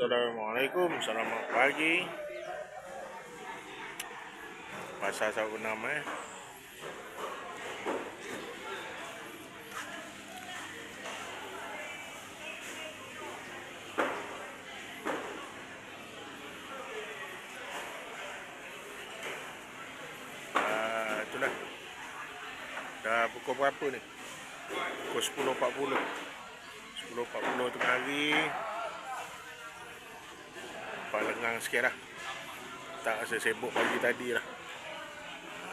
Assalamualaikum, selamat pagi. Pasar Sabtu 6 itulah. Dah pukul berapa ni? Pukul 10.40. 10.40 tengah hari. Nampak lengang sikit lah. Tak rasa sibuk pagi tadi lah.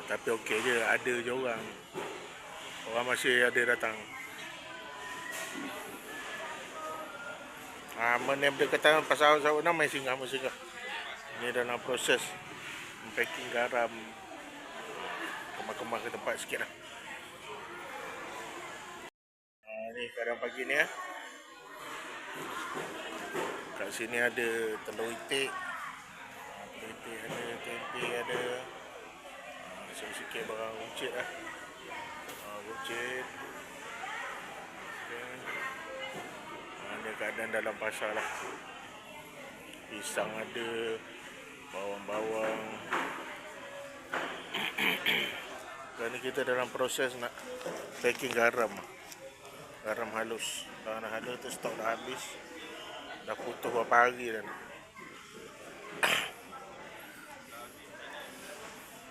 Tapi okey je, ada je orang. Orang masih ada datang. Mana berdekatan pasar Sabtu 6 masih singgah. Ini dalam proses packing garam. Kemas-kemas ke tempat sikit lah. Ni keadaan pagi ni Kat sini ada telur itik. Telur itik ada, tempe ada. Sikit barang runcit lah. Runcit. Ada keadaan dalam pasar lah. Pisang ada, bawang-bawang. Dan ni kita dalam proses nak packing garam. Garam halus. Kalau dah halus tu stok dah habis. Dah putus berapa hari dah. Ni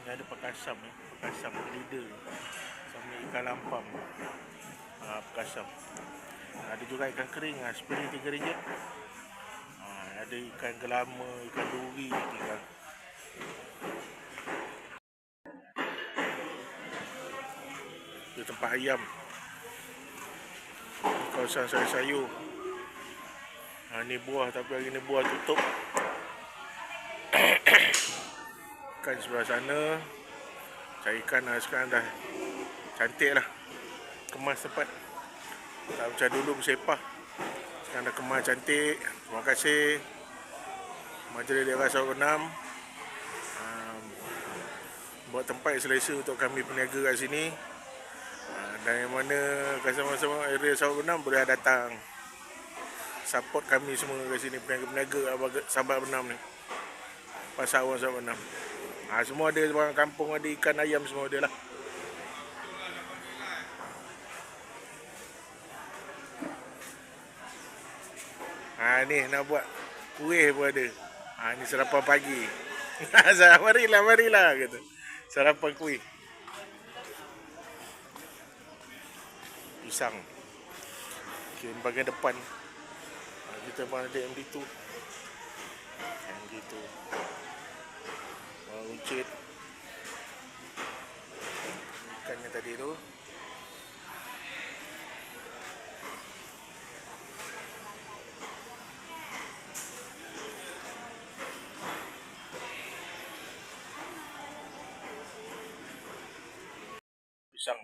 ada pakasam ni. Pakasam lidah. Sama ikan lampam. Pakasam. Ada juga ikan kering. Sepiring RM3. Ada ikan gelama, ikan duri tinggal. Di tempat ayam. Kawasan sayur-sayur. Ni buah, tapi hari ni buah tutup. Ikan sebelah sana. Cari ikan sekarang dah cantik lah. Kemas tepat. Tak macam dulu bersepah. Sekarang dah kemas cantik. Terima kasih Majlis Daerah Sabtu 6 buat tempat yang selesa untuk kami peniaga kat sini. Dan yang mana sama-sama area Sabtu 6 boleh datang support kami semua kat sini, peniaga-peniaga sahabat Benam ni. Pasar awam Sabtu 6. Semua ada, barang kampung ada, ikan ayam semua ada lah. Ni nak buat kuih pun ada. Ni sarapan pagi. Marilah kata. Sarapan kuih. Pisang. Okay, bahagian depan kita pun ada MD2. MD2. Runcit. Ikannya tadi tu. Pisang.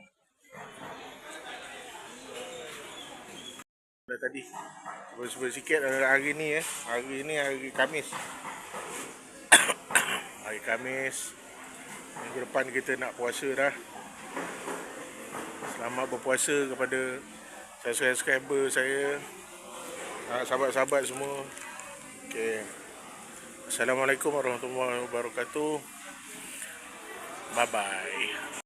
Tadi sebelum sikit hari ni hari ni hari Khamis. Hari Khamis. Minggu depan kita nak puasa dah. Selamat berpuasa kepada subscriber saya, sahabat-sahabat semua. Okey. Assalamualaikum warahmatullahi wabarakatuh. Bye bye.